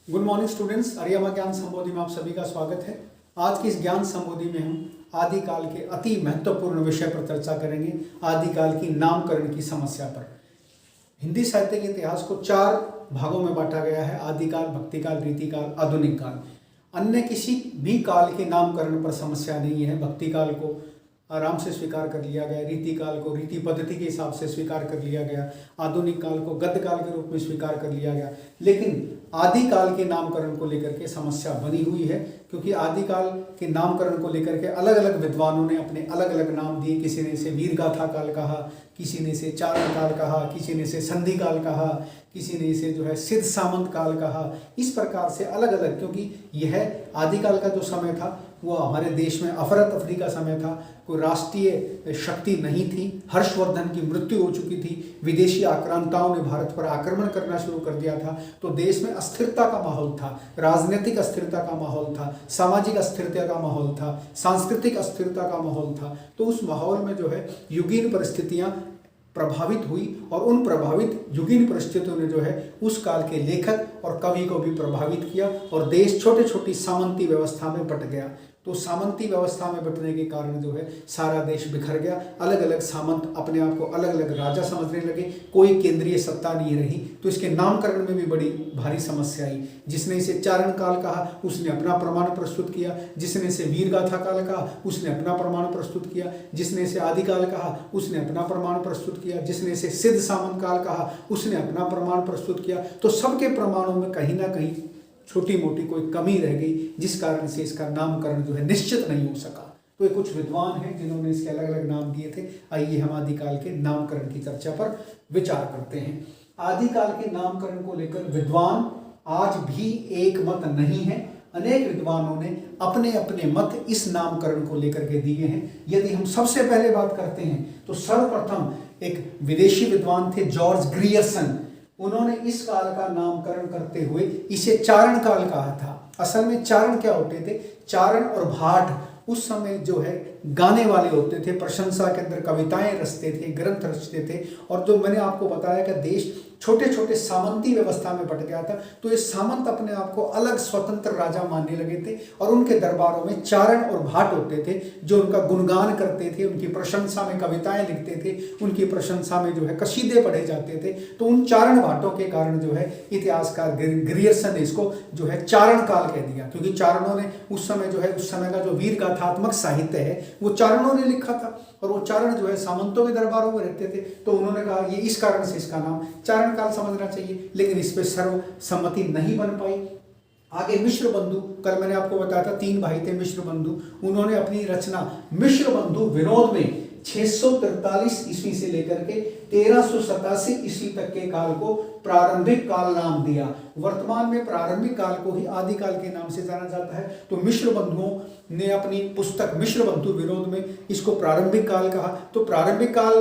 Good morning students, Aryama ज्ञान संबोधि में आप सभी का स्वागत है। आज की इस ज्ञान संबोधि में हम आदिकाल के अति महत्वपूर्ण विषय पर चर्चा करेंगे, आदिकाल की नामकरण की समस्या पर। हिंदी साहित्य के इतिहास को 4 भागों में बांटा गया है: आदिकाल, भक्तिकाल, रीतिकाल, आधुनिक काल। अन्य किसी भी काल के नामकरण पर समस्या नहीं है। भक्तिकाल को आराम से स्वीकार कर लिया गया, रीतिकाल को रीति पद्धति के हिसाब से स्वीकार कर लिया गया, आधुनिक काल को गद्य काल के रूप में स्वीकार कर लिया गया। लेकिन आदिकाल के नामकरण को लेकर के समस्या बनी हुई है, क्योंकि आदिकाल के नामकरण को लेकर के अलग अलग विद्वानों ने अपने अलग अलग नाम दिए। किसी ने इसे वीरगाथा काल कहा, किसी ने इसे चारण काल कहा, किसी ने इसे संधि काल कहा, किसी ने इसे जो है सिद्ध सामंत काल कहा। इस प्रकार से अलग अलग, क्योंकि यह आदिकाल का जो समय था वो हमारे देश में अफरा तफरी का समय था। कोई राष्ट्रीय शक्ति नहीं थी, हर्षवर्धन की मृत्यु हो चुकी थी, विदेशी आक्रांताओं ने भारत पर आक्रमण करना शुरू कर दिया था, तो देश में अस्थिरता का माहौल था, राजनीतिक अस्थिरता का माहौल था, सामाजिक अस्थिरता का माहौल था, सांस्कृतिक अस्थिरता का माहौल था। तो उस माहौल में जो है युगीन परिस्थितियां प्रभावित हुई, और उन प्रभावित युगीन परिस्थितियों ने जो है उस काल के लेखक और कवि को भी प्रभावित किया, और देश छोटे छोटी सामंती व्यवस्था में बट गया। तो सामंती व्यवस्था में बटने के कारण जो है सारा देश बिखर गया। अलग अलग सामंत अपने आप को अलग अलग राजा समझने लगे, कोई केंद्रीय सत्ता नहीं रही। तो इसके नामकरण में भी बड़ी भारी समस्या आई। जिसने इसे चारण काल कहा उसने अपना प्रमाण प्रस्तुत किया, जिसने इसे वीरगाथा काल कहा उसने अपना प्रमाण प्रस्तुत किया, जिसने इसे आदिकाल कहा उसने अपना प्रमाण प्रस्तुत किया, जिसने इसे सिद्ध सामंत काल कहा उसने अपना प्रमाण प्रस्तुत किया। तो सबके प्रमाणों में कहीं ना कहीं छोटी मोटी कोई कमी रह गई, जिस कारण से इसका नामकरण जो है निश्चित नहीं हो सका। तो ये कुछ विद्वान हैं जिन्होंने इसके अलग अलग नाम दिए थे। आइए हम आदिकाल के नामकरण की चर्चा पर विचार करते हैं। आदिकाल के नामकरण को लेकर विद्वान आज भी एक मत नहीं है। अनेक विद्वानों ने अपने अपने मत इस नामकरण को लेकर के दिए हैं। यदि हम सबसे पहले बात करते हैं तो सर्वप्रथम एक विदेशी विद्वान थे, जॉर्ज ग्रियर्सन। उन्होंने इस काल का नामकरण करते हुए इसे चारण काल कहा था। असल में चारण क्या होते थे? चारण और भाट उस समय जो है गाने वाले होते थे, प्रशंसा के अंदर कविताएं रचते थे, ग्रंथ रचते थे। और जो मैंने आपको बताया कि देश छोटे छोटे सामंती व्यवस्था में बट गया था, तो ये सामंत अपने आप को अलग स्वतंत्र राजा मानने लगे थे, और उनके दरबारों में चारण और भाट होते थे जो उनका गुणगान करते थे, उनकी प्रशंसा में कविताएं लिखते थे, उनकी प्रशंसा में जो है कसीदे पढ़े जाते थे। तो उन चारण भाटों के कारण जो है इतिहासकार ग्रियर्सन ने इसको जो है चारण काल कह दिया, क्योंकि चारणों ने उस समय जो है उस समय का जो वीर गाथात्मक साहित्य है वो चारणों ने लिखा था, और वो चारण जो है सामंतों के दरबारों में रहते थे। तो उन्होंने कहा ये इस कारण से इसका नाम चारण काल समझना चाहिए, लेकिन इस पे सर्वसम्मति नहीं बन पाई। आगे मिश्र बंधु, कल मैंने आपको बताया था 3 भाई थे मिश्र बंधु। उन्होंने अपनी रचना मिश्र बंधु विनोद में 643 ईस्वी से लेकर के 1387 ईस्वी तक के काल को प्रारंभिक काल नाम दिया। वर्तमान में प्रारंभिक काल को ही आदिकाल के नाम से जाना जाता है। तो मिश्र बंधुओं ने अपनी पुस्तक मिश्र बंधु विनोद में इसको प्रारंभिक काल कहा। तो प्रारंभिक काल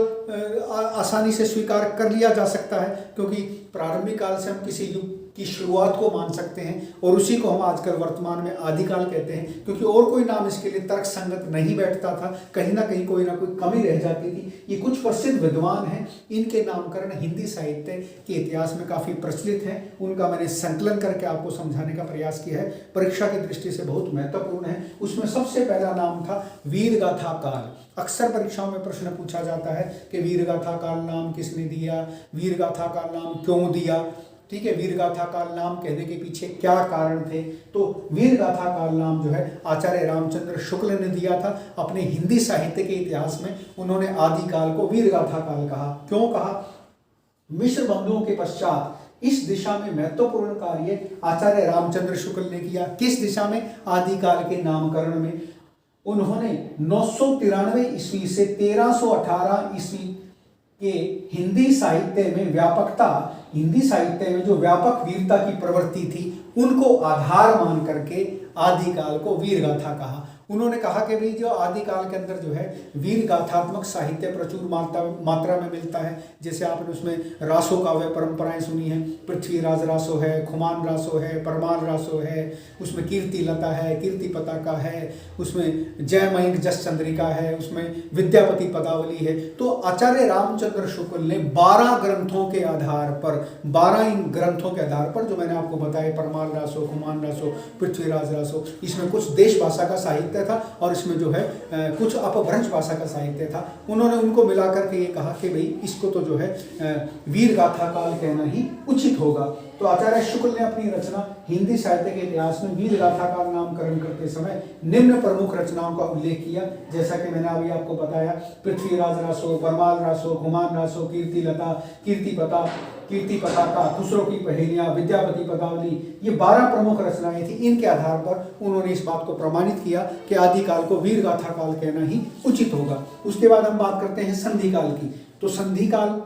आसानी से स्वीकार कर लिया जा सकता है, क्योंकि प्रारंभिक काल से हम किसी युग की शुरुआत को मान सकते हैं, और उसी को हम आजकल वर्तमान में आदिकाल कहते हैं, क्योंकि और कोई नाम इसके लिए तर्क संगत नहीं बैठता था। कहीं ना कोई कमी रह जाती थी। ये कुछ प्रसिद्ध विद्वान हैं, इनके नामकरण हिंदी साहित्य के इतिहास में काफ़ी प्रचलित हैं। उनका मैंने संकलन करके आपको समझाने का प्रयास किया है, परीक्षा की दृष्टि से बहुत महत्वपूर्ण है। उसमें सबसे पहला नाम था वीरगाथा काल। अक्सर परीक्षाओं में प्रश्न पूछा जाता है कि वीरगाथा काल नाम किसने दिया, वीरगाथा काल नाम क्यों दिया। ठीक है, वीरगाथा काल नाम कहने के पीछे क्या कारण थे? तो वीरगाथा काल नाम जो है आचार्य रामचंद्र शुक्ल ने दिया था। अपने हिंदी साहित्य के इतिहास में उन्होंने आदिकाल को वीरगाथा काल कहा। क्यों कहा? मिश्र बंधुओं के पश्चात इस दिशा में महत्वपूर्ण कार्य आचार्य रामचंद्र शुक्ल ने किया। किस दिशा में? आदिकाल के नामकरण में। उन्होंने 993 ईस्वी से 1318 ईस्वी के हिंदी साहित्य में व्यापकता, हिंदी साहित्य में जो व्यापक वीरता की प्रवृत्ति थी उनको आधार मान करके आदिकाल को वीरगाथा कहा। उन्होंने कहा कि भाई जो आदिकाल के अंदर जो है वीर गाथात्मक साहित्य प्रचुर मात्रा में मिलता है। जैसे आपने उसमें रासो काव्य परंपराएं सुनी हैं, पृथ्वीराज रासो है, खुमान रासो है, परमार रासो है, उसमें कीर्ति लता है, कीर्ति पताका है, उसमें जय मयंक जस चंद्रिका है, उसमें विद्यापति पदावली है। तो आचार्य रामचंद्र शुक्ल ने 12 ग्रंथों के आधार पर 12 इन ग्रंथों के आधार पर जो मैंने आपको बताया, परमार रासो, खुमान रासो, पृथ्वीराज रासो, इसमें कुछ देश भाषा का साहित्य था और इसमें जो है कुछ अपभ्रंश भाषा का साहित्य था। उन्होंने उनको मिलाकर के ये कहा कि भाई इसको तो जो है वीर गाथा काल कहना ही उचित होगा। तो आचार्य शुक्ल ने अपनी रचना हिंदी साहित्य के इतिहास में वीर गाथा काल नामकरण करते समय निम्न प्रमुख रचनाओं का उल्लेख किया, जैसा कि मैंने अभी आपको बताया, पृथ्वीराज रासो, परमाल रासो, खुमान रासो, कीर्ति लता, कीर्ति पताका, खुसरो की पहेलियां, विद्यापति पदावली, ये 12 प्रमुख रचनाएं थी। इनके आधार पर उन्होंने इस बात को प्रमाणित किया कि आदिकाल को वीर गाथा काल कहना ही उचित होगा। उसके बाद हम बात करते हैं संधि काल की। तो संधि काल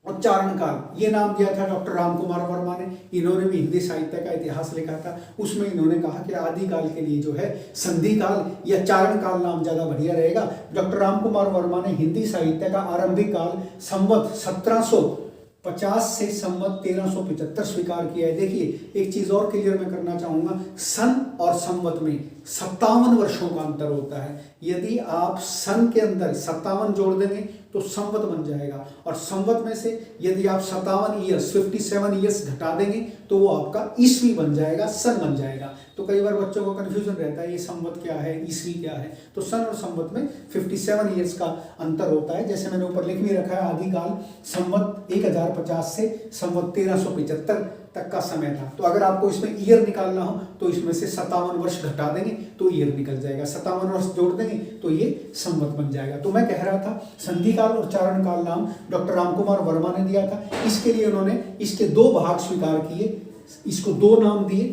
और चारण काल, ये नाम दिया था डॉक्टर रामकुमार वर्मा ने। इन्होंने भी हिंदी साहित्य का इतिहास लिखा था, उसमें इन्होंने कहा कि आदिकाल के लिए जो है संधि काल या चारण काल नाम ज्यादा बढ़िया रहेगा। डॉक्टर रामकुमार वर्मा ने हिंदी साहित्य का आरंभिक काल संवत 1750 से संवत 1375 स्वीकार किया है। देखिए एक चीज और क्लियर मैं करना चाहूंगा, सन और संवत में 57 वर्षों का अंतर होता है। यदि आप सन के अंदर 57 जोड़ देंगे तो संवत बन जाएगा, और संवत में से यदि आप 57 ईयर्स घटा देंगे तो वो आपका ईस्वी बन जाएगा, सन बन जाएगा। तो कई बार बच्चों को कंफ्यूजन रहता है ये संवत क्या है, ईस्वी क्या है। तो सन और संवत में 57 ईयर्स का अंतर होता है। जैसे मैंने ऊपर लिख भी रखा है, आदिकाल संवत 1050 से संवत 1375 तक का समय था। तो अगर आपको इसमें ईयर निकालना हो तो इसमें से 57 वर्ष घटा देंगे तो ईयर निकल जाएगा, 57 वर्ष जोड़ देंगे तो ये संवत बन जाएगा। तो मैं कह रहा था संधि काल और चारण काल नाम डॉक्टर रामकुमार वर्मा ने दिया था। इसके लिए उन्होंने इसके 2 भाग स्वीकार किए, इसको 2 नाम दिए,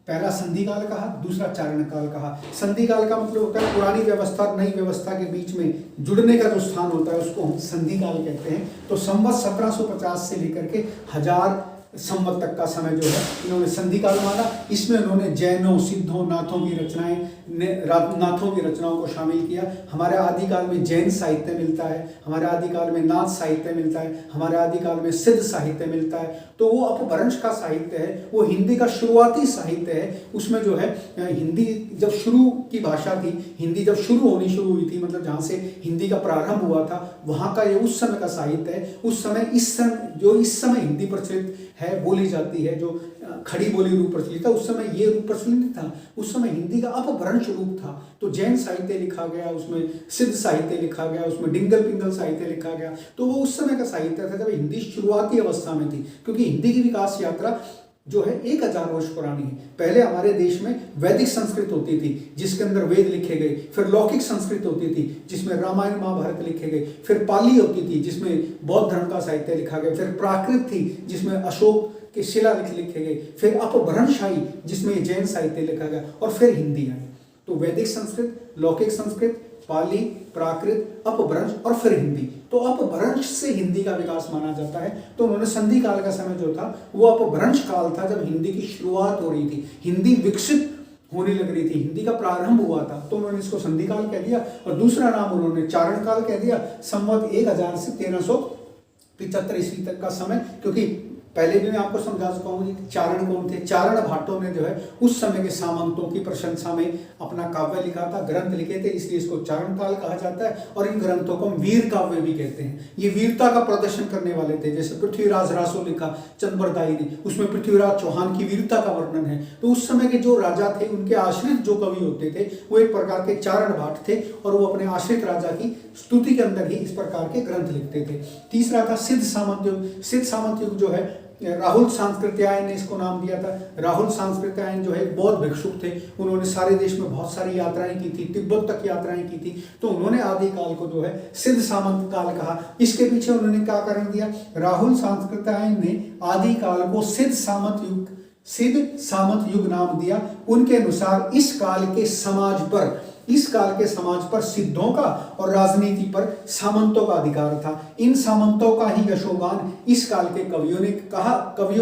पहला संधि काल कहा, दूसरा चारण काल कहा। संधि काल का मतलब होता है पुरानी व्यवस्था और नई व्यवस्था के बीच में जुड़ने का जो स्थान होता है उसको हम संधि काल कहते हैं। तो संवत 1750 से लेकर के 1000 संवत तक का समय जो है इन्होंने संधि काल माना। इसमें उन्होंने जैनों, सिद्धों, नाथों की रचनाओं को शामिल किया। हमारे आदिकाल में जैन साहित्य मिलता है, हमारे आदिकाल में नाथ साहित्य मिलता है, हमारे आदिकाल में सिद्ध साहित्य मिलता है। तो वो अपभ्रंश का साहित्य है, वो हिंदी का शुरुआती साहित्य है। उसमें जो है हिंदी जब शुरू की भाषा थी, हिंदी जब शुरू हुई थी, मतलब जहाँ से हिंदी का प्रारंभ हुआ था वहाँ का ये उस समय का साहित्य है। उस समय इस समय हिंदी प्रचलित है, बोली जाती है, जो खड़ी बोली रूप प्रचलित था, उस समय ये रूप प्रचलित था। उस समय हिंदी का अपभ्रंश रूप था। तो जैन साहित्य लिखा गया, उसमें सिद्ध साहित्य लिखा गया, उसमें डिंगल पिंगल साहित्य लिखा गया। तो वो उस समय का साहित्य था जब हिंदी शुरुआती अवस्था में थी, क्योंकि हिंदी की विकास यात्रा जो है 1000 वर्ष पुरानी है। पहले हमारे देश में वैदिक संस्कृत होती थी जिसके अंदर वेद लिखे गए, फिर लौकिक संस्कृत होती थी जिसमें रामायण महाभारत लिखे गए, फिर पाली होती थी जिसमें बौद्ध धर्म का साहित्य लिखा गया, फिर प्राकृत थी जिसमें अशोक के शिलालेख लिखे गए, फिर अपभ्रंश आई जिसमें जैन साहित्य लिखा गया, और फिर हिंदी आई। तो वैदिक संस्कृत, लौकिक संस्कृत, पाली, प्राकृत, अपभ्रंश और फिर हिंदी। तो अपभ्रंश से हिंदी का विकास माना जाता है। तो उन्होंने संधि काल का समय जो था वो अपभ्रंश काल था, जब हिंदी की शुरुआत हो रही थी, हिंदी विकसित होने लग रही थी, हिंदी का प्रारंभ हुआ था। तो उन्होंने इसको संधि काल कह दिया, और दूसरा नाम उन्होंने चारण काल कह दिया। संवत 1000 से 1375 ईस्वी तक का समय, क्योंकि पहले भी मैं आपको समझा चुका हूँ कि चारण कौन थे। चारण भाटों ने जो है उस समय के सामंतों की प्रशंसा में अपना काव्य लिखा था, ग्रंथ लिखे थे, इसलिए इसको चारण काल कहा जाता है। और इन ग्रंथों को हम वीर काव्य भी कहते हैं। ये वीरता का प्रदर्शन करने वाले थे। जैसे पृथ्वीराज रासो लिखा चंद्रबरदाई ने, उसमें पृथ्वीराज चौहान की वीरता का वर्णन है। तो उस समय के जो राजा थे, उनके आश्रित जो कवि होते थे, वो एक प्रकार के चारण भाट थे, और वो अपने आश्रित राजा की स्तुति के अंदर ही इस प्रकार के ग्रंथ लिखते थे। तीसरा था सिद्ध सामंत युग। सिद्ध सामंत युग जो है राहुल सांस्कृत्यायन ने इसको नाम दिया था। राहुल सांस्कृत्यायन जो है बौद्ध भिक्षुक थे। उन्होंने सारे देश में बहुत सारी यात्राएं की थी, तिब्बत तक यात्राएं की थी। तो उन्होंने आदिकाल को जो है सिद्ध सामंत काल कहा। इसके पीछे उन्होंने क्या कारण दिया, राहुल सांस्कृत्यायन ने आदिकाल को सिद्ध सामंत युग नाम दिया। उनके अनुसार इस काल के समाज पर इस काल के समाज पर सिद्धों का और राजनीति पर सामंतों का अधिकार था। इन सामंतों का ही यशोगान इस काल के कवियों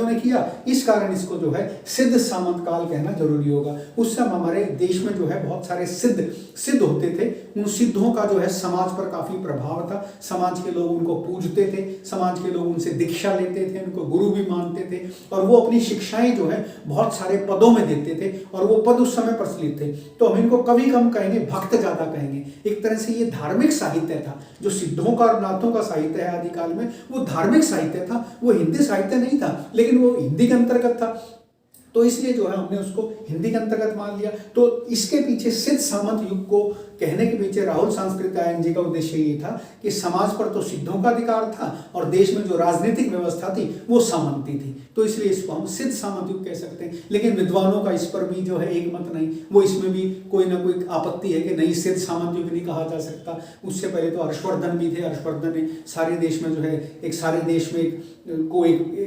ने किया। इस कारण इसको जो है सिद्ध सामंत काल कहना जरूरी होगा। उस समय हमारे देश में जो है बहुत सारे सिद्ध होते थे। उन सिद्धों का जो है समाज पर काफी प्रभाव था। समाज के लोग उनको पूजते थे, समाज के लोग उनसे दीक्षा लेते थे, उनको गुरु भी मानते थे और वो अपनी शिक्षाएं जो है बहुत सारे पदों में देते थे और वो पद उस समय प्रचलित थे। तो हम इनको कवि कम कहेंगे, भक्त ज्यादा कहेंगे। एक तरह से ये धार्मिक साहित्य था। जो सिद्धों का और नाथों का साहित्य है आदिकाल में, वो धार्मिक साहित्य था, वो हिंदी साहित्य नहीं था, लेकिन वो हिंदी के अंतर्गत था। तो इसलिए जो है हमने उसको हिंदी के अंतर्गत मान लिया। तो इसके पीछे सिद्ध सामंत युग को कहने के पीछे राहुल सांस्कृतिक जी का उद्देश्य ये था कि समाज पर तो सिद्धों का अधिकार था और देश में जो राजनीतिक व्यवस्था थी वो सामंती थी। तो इसलिए इसको हम सिद्ध सामंत युग कह सकते हैं। लेकिन विद्वानों का इस पर भी जो है एक मत नहीं, वो इसमें भी कोई ना कोई आपत्ति है कि नहीं, सिद्ध सामंत युग नहीं कहा जा सकता। उससे पहले तो हर्षवर्धन भी थे। हर्षवर्धन ने सारे देश में जो है सारे देश में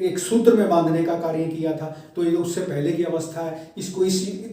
एक सूत्र में बांधने का कार्य किया था। तो ये उससे पहले की अवस्था है।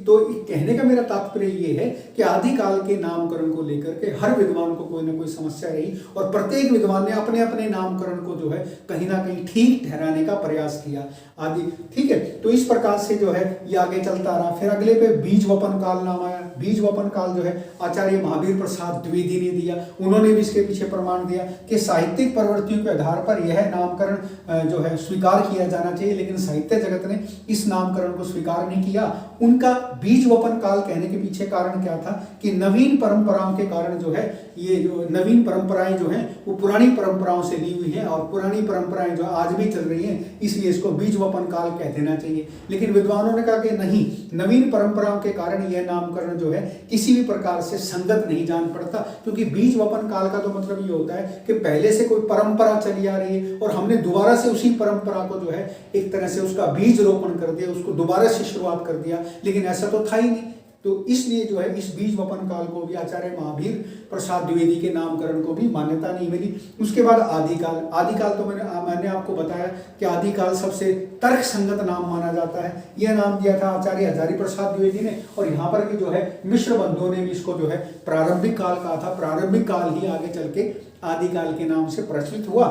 तो कहने का मेरा तात्पर्य ये है कि आदिकाल के नामकरण को लेकर के हर विद्वान को कोई ना कोई समस्या रही और प्रत्येक विद्वान ने अपने अपने नामकरण को जो है कहीं ना कहीं ठीक ठहराने का प्रयास किया आदि। ठीक है, तो इस प्रकार से जो है ये आगे चलता रहा। फिर अगले पे बीज वपन काल नाम आया। बीज वपन काल जो है आचार्य महावीर प्रसाद द्विवेदी ने दिया। उन्होंने भी इसके पीछे प्रमाण दिया कि साहित्यिक प्रवृत्तियों के आधार पर यह नामकरण जो है स्वीकार किया जाना चाहिए, लेकिन साहित्य जगत ने इस नामकरण को स्वीकार नहीं किया। उनका बीज वपन काल कहने के पीछे कारण क्या था कि नवीन परंपराओं के कारण जो है ये जो नवीन परंपराएं जो हैं वो पुरानी परंपराओं से ली हुई हैं और पुरानी परंपराएं जो आज भी चल रही हैं, इसलिए इसको बीज वपन काल कह देना चाहिए। लेकिन विद्वानों ने कहा कि नहीं, नवीन परंपराओं के कारण यह नामकरण जो है किसी भी प्रकार से संगत नहीं जान पड़ता, क्योंकि बीज वपन काल का तो मतलब ये होता है कि पहले से कोई परंपरा चली आ रही है और हमने दोबारा से उसी परंपरा को जो है एक तरह से उसका बीज रोपण कर दिया, उसको दोबारा से शुरुआत कर दिया, लेकिन ऐसा तो था ही नहीं। तो इसलिए जो है इस बीज वपन काल को भी आचार्य महावीर प्रसाद द्विवेदी के नामकरण को भी मान्यता नहीं मिली। उसके बाद आदिकाल। आदिकाल तो मैंने आपको बताया कि आदिकाल सबसे तर्क संगत नाम माना जाता है। यह नाम दिया था आचार्य हजारी प्रसाद द्विवेदी ने और यहाँ पर भी जो है मिश्र बंधुओं ने भी इसको जो है प्रारंभिक काल कहा था। प्रारंभिक काल ही आगे चल के आदिकाल के नाम से प्रचलित हुआ।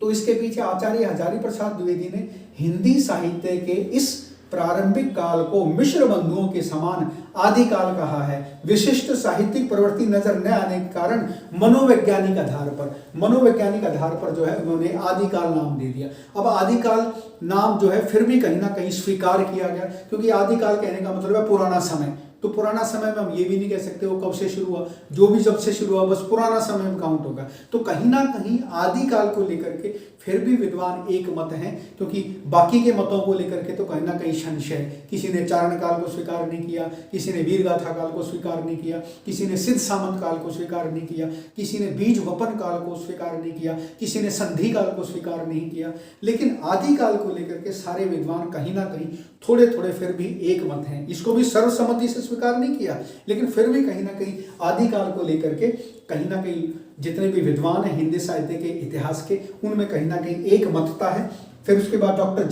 तो इसके पीछे आचार्य हजारी प्रसाद द्विवेदी ने हिंदी साहित्य के इस प्रारंभिक काल को मिश्र बंधुओं के समान आदिकाल कहा है। विशिष्ट साहित्यिक प्रवृत्ति नजर न आने के कारण मनोवैज्ञानिक आधार पर जो है उन्होंने आदिकाल नाम दे दिया। अब आदिकाल नाम जो है फिर भी कहीं ना कहीं स्वीकार किया गया, क्योंकि आदिकाल कहने का मतलब है पुराना समय। तो पुराना समय में हम ये भी नहीं कह सकते वो कब से शुरू हुआ, जो भी जब से शुरू हुआ बस पुराना समय में काउंट होगा। तो कहीं ना कहीं आदिकाल को लेकर के फिर भी विद्वान एक मत हैं, क्योंकि बाकी के मतों को लेकर के तो कहीं ना कहीं संशय है। किसी ने चारण काल को स्वीकार नहीं किया, किसी ने वीरगाथा काल को स्वीकार नहीं किया, किसी ने सिद्ध सामंत काल को स्वीकार नहीं किया, किसी ने बीज वपन काल को स्वीकार नहीं किया, किसी ने संधि काल को स्वीकार नहीं किया। लेकिन आदिकाल को लेकर के सारे विद्वान कहीं ना कहीं थोड़े थोड़े फिर भी एक मत हैं। इसको भी सर्वसम्मति से स्वीकार नहीं किया, लेकिन फिर भी कहीं ना कहीं आदिकाल को लेकर के कहीं ना कहीं जितने भी विद्वान हैं हिंदी साहित्य के इतिहास के, उनमें कहीं ना कहीं एक मतता है। फिर उसके बाद डॉक्टर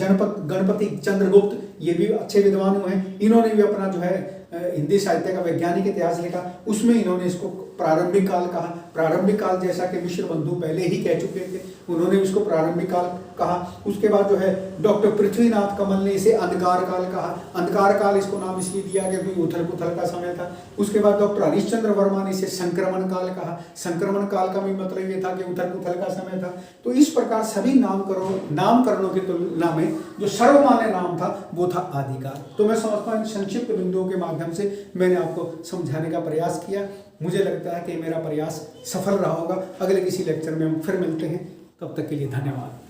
गणपति चंद्रगुप्त, ये भी अच्छे विद्वान हुए हैं। इन्होंने भी अपना जो है हिंदी साहित्य का वैज्ञानिक इतिहास लिखा, उसमें इन्होंने इसको प्रारंभिक काल कहा। प्रारंभिक काल जैसा कि मिश्र बंधु पहले ही कह चुके थे, उन्होंने इसको प्रारंभिक काल कहा। उसके बाद जो है डॉक्टर पृथ्वीनाथ कमल ने इसे अंधकार काल कहा। अंधकार काल इसको नाम इसलिए दिया गया क्योंकि उथल पुथल का समय था। उसके बाद डॉक्टर हरिश्चंद्र वर्मा ने इसे संक्रमण काल कहा। संक्रमण काल का भी मतलब ये था कि उथल पुथल का समय था। तो इस प्रकार सभी नामकरणों की तुलना में जो सर्वमान्य नाम था वो था आदिकाल। तो मैं समझता हूँ इन संक्षिप्त बिंदुओं के माध्यम से मैंने आपको समझाने का प्रयास किया। मुझे लगता है कि मेरा प्रयास सफल रहा होगा। अगले किसी लेक्चर में हम फिर मिलते हैं, तब तक के लिए धन्यवाद।